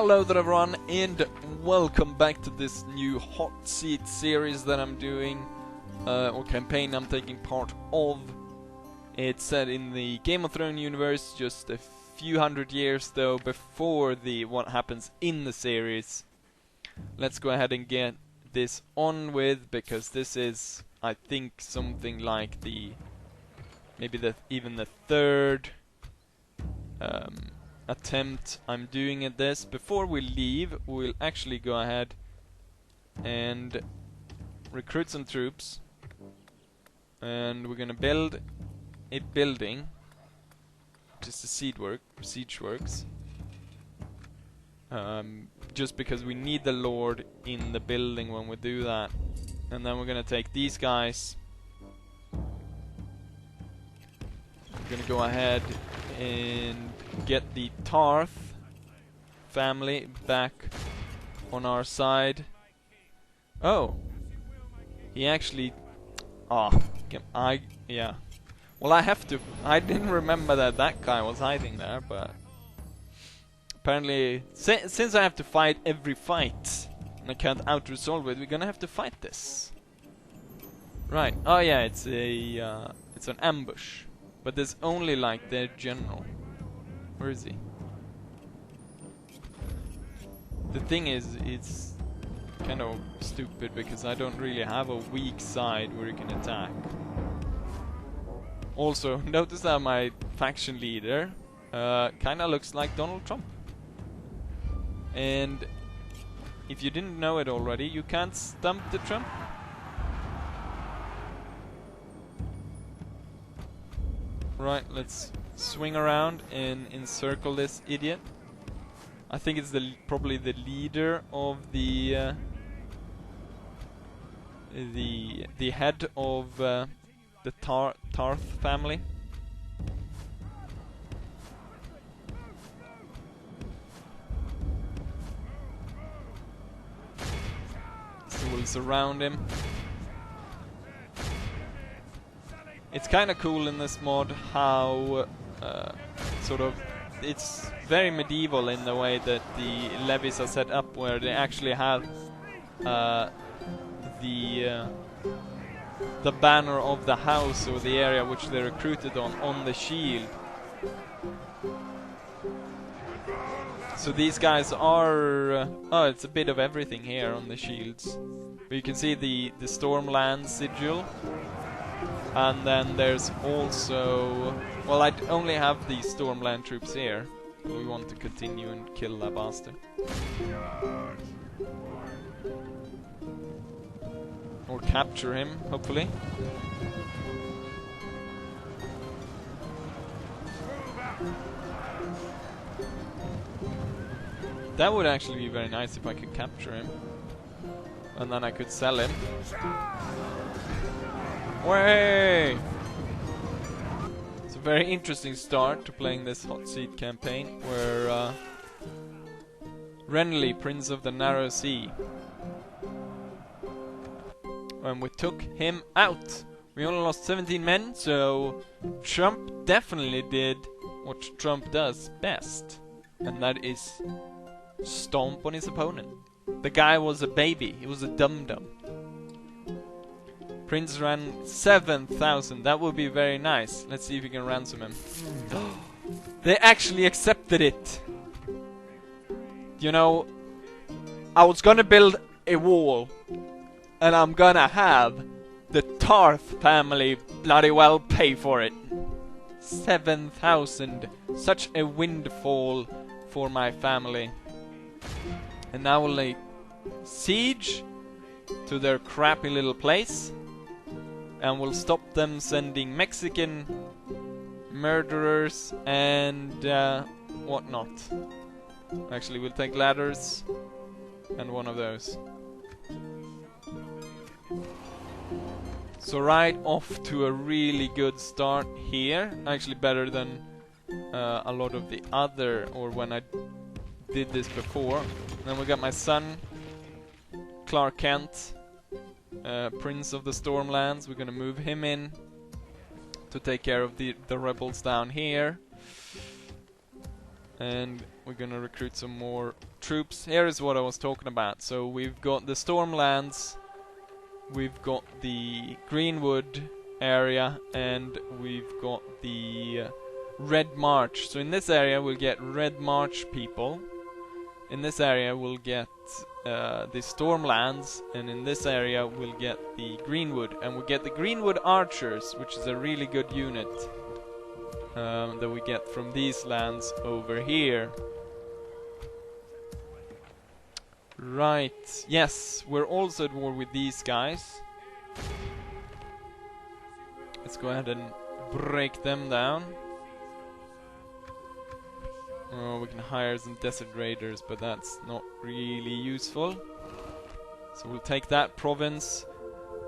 Hello there everyone, and welcome back to this new Hotseat series that I'm doing, or campaign I'm taking part of. It's set in the Game of Thrones universe, just a few hundred years though before what happens in the series. Let's go ahead and get this on with, because this is, I think, something like even the third attempt I'm doing at this. Before we leave, we'll actually go ahead and recruit some troops, and we're gonna build a building, which is the siege works. Just because we need the Lord in the building when we do that. And then we're gonna take these guys. We're gonna go ahead and get the Tarth family back on our side. Oh, he actually... yeah. Well, I didn't remember that guy was hiding there, but... apparently, since I have to fight every fight, and I can't out-resolve it, we're gonna have to fight this. Right, oh yeah, it's an ambush. But there's only like their general. Where is he? The thing is, it's kind of stupid because I don't really have a weak side where you can attack. Also, notice that my faction leader kinda looks like Donald Trump. And if you didn't know it already, you can't stump the Trump. Right, let's swing around and encircle this idiot. I think it's probably the leader of the head of the Tarth family. So we'll surround him. It's kind of cool in this mod how it's very medieval in the way that the levies are set up, where they actually have the banner of the house or the area which they recruited on the shield. So these guys are it's a bit of everything here on the shields. But you can see the Stormland sigil. And then there's also... well, I only have the Stormland troops here. We want to continue and kill that bastard. Or capture him, hopefully. That would actually be very nice if I could capture him. And then I could sell him. Way! It's a very interesting start to playing this Hotseat campaign, where Renly, Prince of the Narrow Sea, when we took him out, we only lost 17 men, so Trump definitely did what Trump does best, and that is stomp on his opponent. The guy was a baby, he was a dum-dum. Prince ran 7,000. That would be very nice. Let's see if we can ransom him. They actually accepted it. You know, I was gonna build a wall, and I'm gonna have the Tarth family bloody well pay for it. 7,000. Such a windfall for my family. And now we'll lay siege to their crappy little place. And we'll stop them sending Mexican murderers and whatnot. Actually, we'll take ladders and one of those. So right off to a really good start here. Actually better than a lot of the other, or when I did this before. Then we got my son, Clark Kent. Prince of the Stormlands. We're gonna move him in to take care of the rebels down here. And we're gonna recruit some more troops. Here is what I was talking about. So we've got the Stormlands, we've got the Greenwood area, and we've got the Red March. So in this area we'll get Red March people. In this area we'll get the Stormlands, and in this area we'll get the Greenwood. And we'll get the Greenwood Archers, which is a really good unit. That we get from these lands over here. Right, yes, we're also at war with these guys. Let's go ahead and break them down. Oh, we can hire some desert raiders, but that's not really useful. So we'll take that province,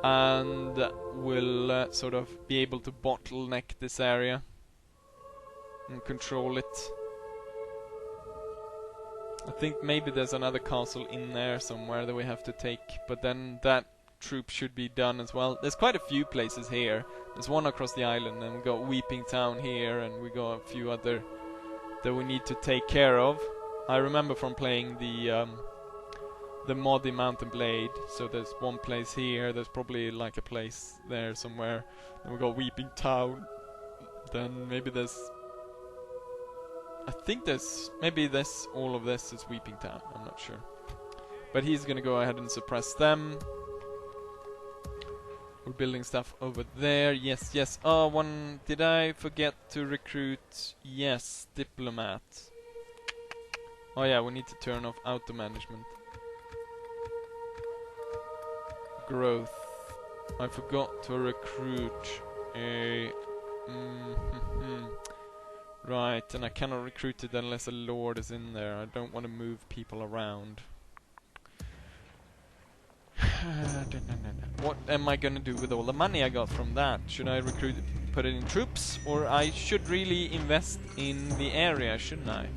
and we'll sort of be able to bottleneck this area and control it. I think maybe there's another castle in there somewhere that we have to take, but then that troop should be done as well. There's quite a few places here. There's one across the island, and we got Weeping Town here, and we got a few other that we need to take care of. I remember from playing the Moddy Mountain Blade. So there's one place here. There's probably like a place there somewhere. And we got Weeping Town. Then maybe there's, I think there's, maybe this, all of this is Weeping Town, I'm not sure. But he's gonna go ahead and suppress them. We're building stuff over there, yes, yes. Oh, one, did I forget to recruit, yes, diplomat. Oh yeah, we need to turn off auto management. Growth. I forgot to recruit a... Right, and I cannot recruit it unless a lord is in there. I don't want to move people around. What am I gonna do with all the money I got from that? Should I recruit, put it in troops, or I should really invest in the area, shouldn't I?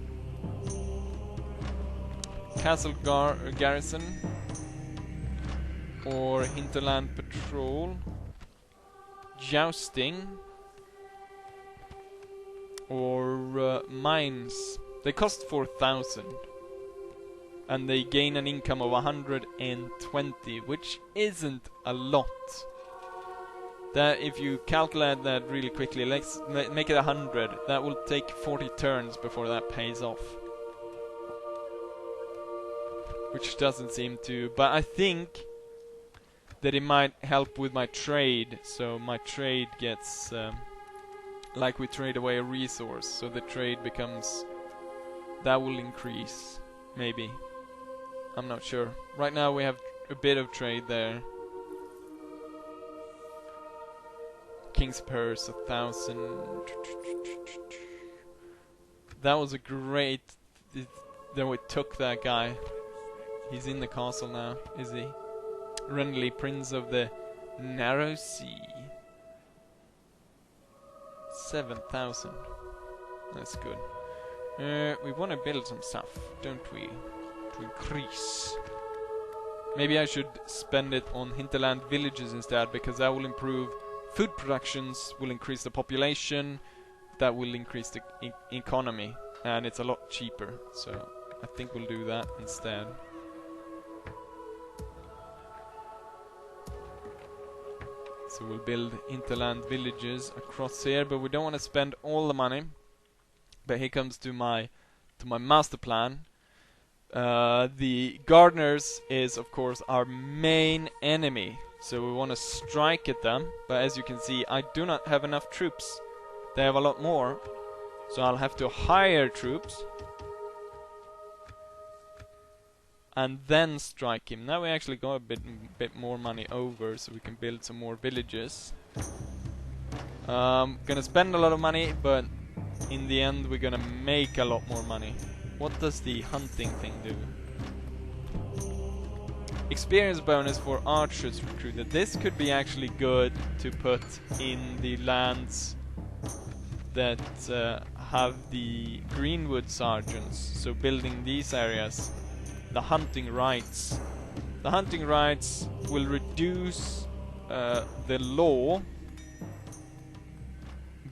Castle garrison, or hinterland patrol, jousting, or mines. They cost 4,000. And they gain an income of 120, which isn't a lot. That, if you calculate that really quickly, let's make it 100. That will take 40 turns before that pays off. Which doesn't seem to, but I think that it might help with my trade. So my trade gets, like we trade away a resource, so the trade becomes, that will increase, maybe. I'm not sure. Right now we have a bit of trade there. King's Purse, 1,000. That was a great... Then we took that guy. He's in the castle now, is he? Renly, Prince of the Narrow Sea. 7,000. That's good. We want to build some stuff, don't we? To increase. Maybe I should spend it on hinterland villages instead, because that will improve food productions, will increase the population, that will increase the economy, and it's a lot cheaper. So I think we'll do that instead. So we'll build hinterland villages across here, but we don't want to spend all the money. But here comes to my master plan. The gardeners is of course our main enemy, so we want to strike at them, but as you can see I do not have enough troops. They have a lot more, so I'll have to hire troops and then strike him. Now we actually got a bit more money over, so we can build some more villages. Gonna spend a lot of money, but in the end we're gonna make a lot more money. What does the hunting thing do? Experience bonus for archers recruited. This could be actually good to put in the lands that have the Greenwood sergeants. So building these areas. The hunting rights. The hunting rights will reduce the law,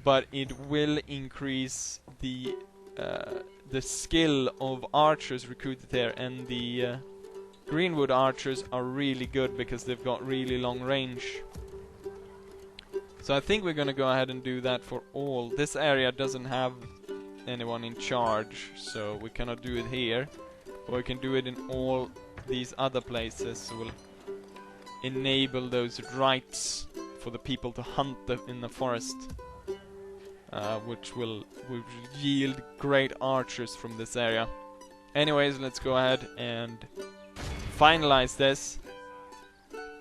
but it will increase the the skill of archers recruited here, and the Greenwood archers are really good because they've got really long range. So I think we're gonna go ahead and do that for all. This area doesn't have anyone in charge, so we cannot do it here. But we can do it in all these other places, so we'll enable those rights for the people to hunt in the forest. Which will yield great archers from this area. Anyways, let's go ahead and finalize this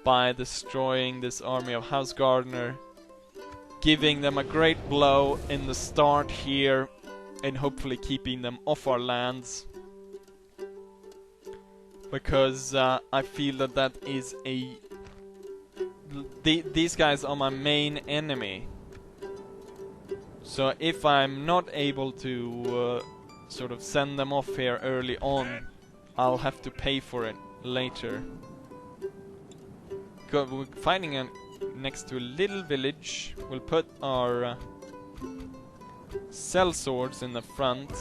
by destroying this army of House Gardener, giving them a great blow in the start here, and hopefully keeping them off our lands. Because I feel that that is a... these guys are my main enemy. So if I'm not able to sort of send them off here early on, I'll have to pay for it later. We're fighting next to a little village. We'll put our sellswords in the front,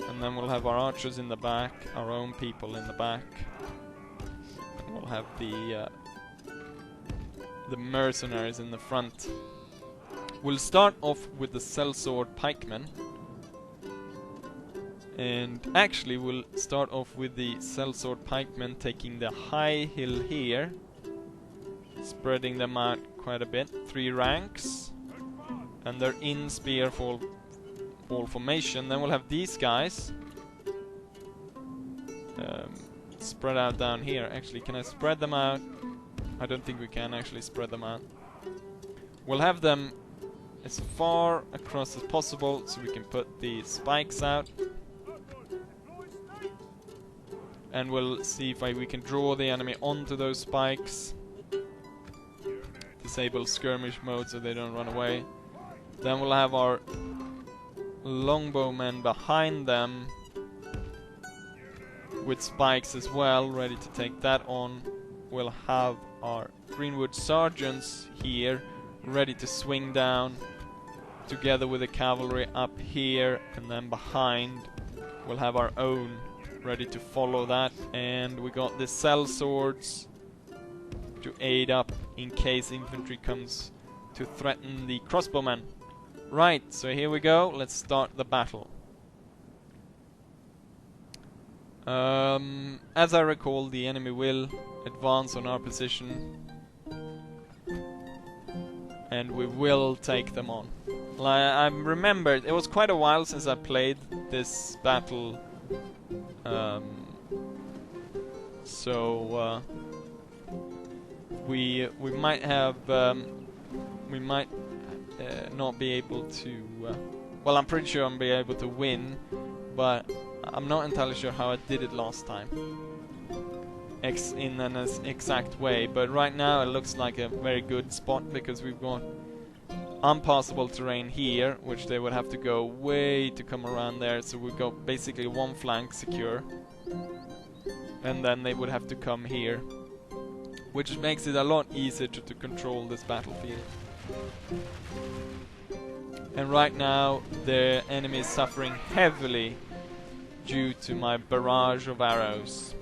and then we'll have our archers in the back, our own people in the back. We'll have the mercenaries in the front. We'll start off with the sellsword pikemen, and actually we'll start off with the sellsword pikemen taking the high hill here, spreading them out quite a bit, 3 ranks, and they're in spear fall formation. Then we'll have these guys spread out down here. Actually, can I spread them out? I don't think we can actually spread them out. We'll have them as far across as possible so we can put the spikes out, and we'll see if we can draw the enemy onto those spikes, disable skirmish mode so they don't run away. Then we'll have our longbowmen behind them with spikes as well, ready to take that on. We'll have our Greenwood sergeants here ready to swing down together with the cavalry up here, and then behind we'll have our own ready to follow that, and we got the sellswords to aid up in case infantry comes to threaten the crossbowmen. Right, so here we go, let's start the battle. As I recall, the enemy will advance on our position, and we will take them on. I remembered, it was quite a while since I played this battle, so we might have not be able to. Well, I'm pretty sure I'm be able to win, but I'm not entirely sure how I did it last time. In an exact way, but right now it looks like a very good spot because we've got unpassable terrain here, which they would have to go way to come around there, so we've got basically one flank secure, and then they would have to come here, which makes it a lot easier to control this battlefield. And right now the enemy is suffering heavily due to my barrage of arrows.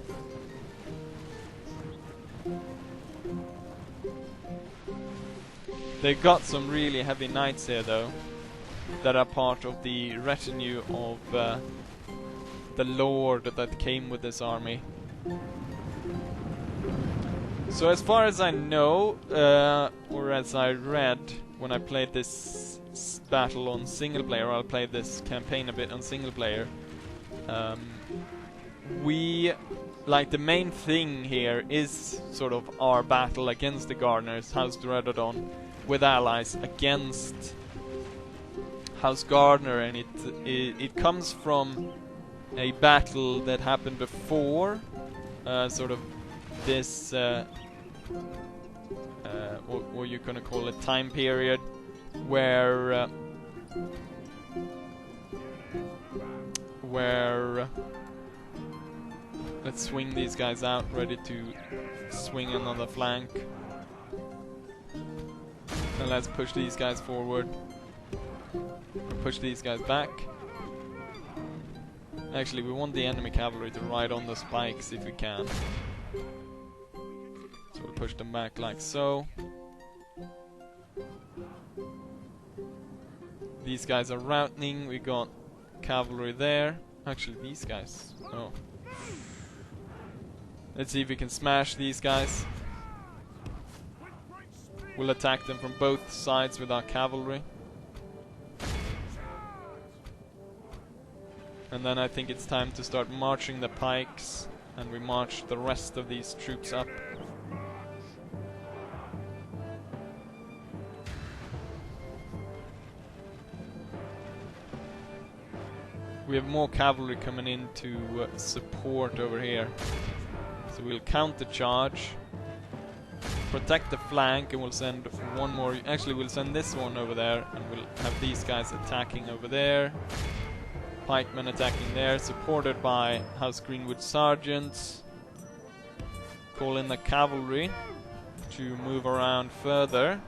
They've got some really heavy knights here though, that are part of the retinue of the lord that came with this army. So as far as I know, or as I read when I played this battle on single player, or I played this campaign a bit on single player, the main thing here is sort of our battle against the Gardeners, House Durrandon, with allies against House Gardener, and it comes from a battle that happened before, sort of this what you're gonna call a time period where let's swing these guys out, ready to swing another flank. And let's push these guys forward. Push these guys back. Actually, we want the enemy cavalry to ride on the spikes if we can. So we'll push them back like so. These guys are routing. We got cavalry there. Actually, these guys. Oh. Let's see if we can smash these guys. We'll attack them from both sides with our cavalry. And then I think it's time to start marching the pikes. And we march the rest of these troops up. We have more cavalry coming in to support over here. So we'll counter charge. Protect the flank, and we'll send one more. Actually, we'll send this one over there, and we'll have these guys attacking over there. Pikemen attacking there, supported by House Greenwood sergeants. Call in the cavalry to move around further.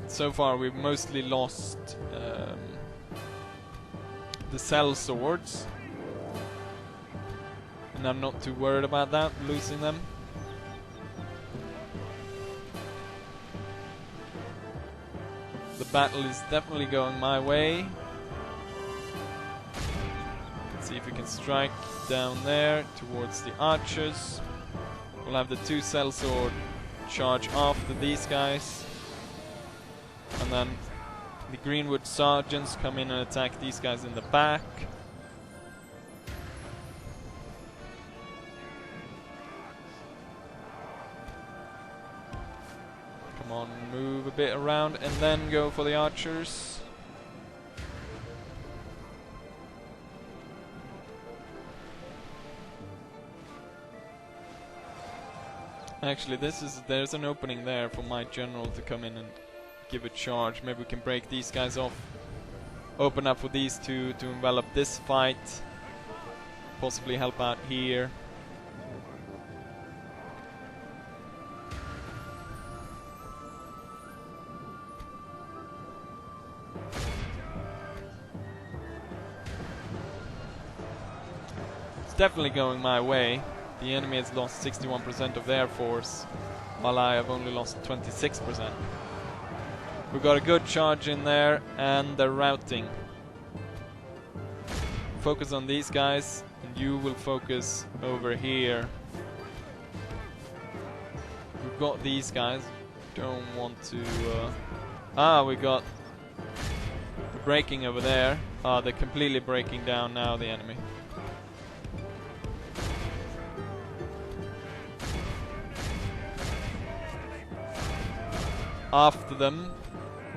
So far we've mostly lost the cell swords, and I'm not too worried about that, losing them. The battle is definitely going my way. Let's see if we can strike down there towards the archers. We'll have the 2 cell sword charge after these guys. And then the Greenwood sergeants come in and attack these guys in the back. Come on, move a bit around and then go for the archers. Actually, there's an opening there for my general to come in and give a charge. Maybe we can break these guys off. Open up for these two to envelop this fight. Possibly help out here. It's definitely going my way. The enemy has lost 61% of their force, while I have only lost 26%. We've got a good charge in there, and they're routing. Focus on these guys, and you will focus over here. We've got these guys. Don't want to... we got the breaking over there. They're completely breaking down now, the enemy. After them.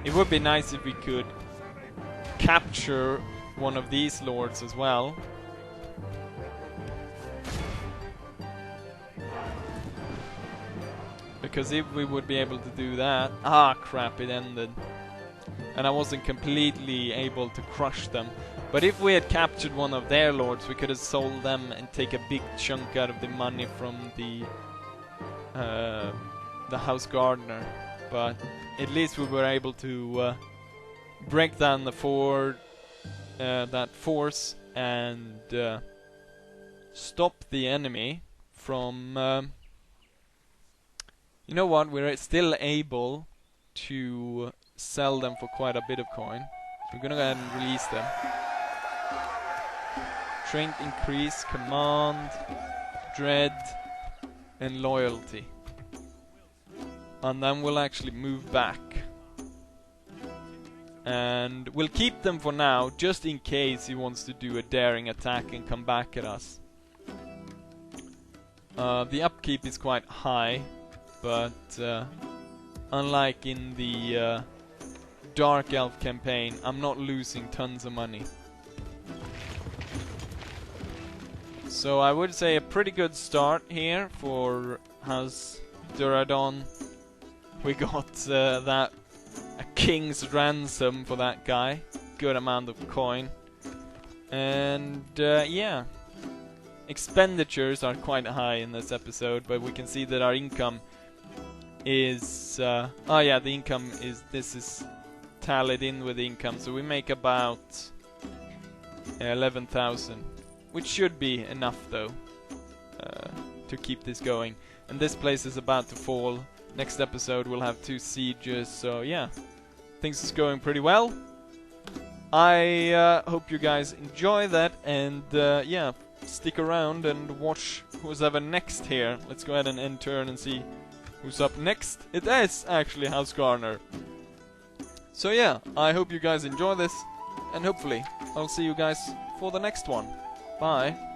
It would be nice if we could capture one of these lords as well. Because if we would be able to do that... Ah, crap, it ended. And I wasn't completely able to crush them. But if we had captured one of their lords, we could have sold them and take a big chunk out of the money from the House Gardener. But at least we were able to break down the that force and stop the enemy from... you know what? We're still able to sell them for quite a bit of coin. So we're gonna go ahead and release them. Strength increase, command, dread, and loyalty. And then we'll actually move back. And we'll keep them for now, just in case he wants to do a daring attack and come back at us. The upkeep is quite high, but unlike in the Dark Elf campaign, I'm not losing tons of money. So I would say a pretty good start here for House Durrandon. We got a king's ransom for that guy. good amount of coin. And yeah, expenditures are quite high in this episode, but we can see that our income is oh yeah, the income is, this is tallied in with the income, so we make about 11,000, which should be enough though to keep this going. And this place is about to fall. Next episode we'll have 2 sieges, so yeah, things is going pretty well. I hope you guys enjoy that, and yeah, stick around and watch who's ever next here. Let's go ahead and end turn and see who's up next. It is actually House Garner. So yeah, I hope you guys enjoy this, and hopefully I'll see you guys for the next one. Bye.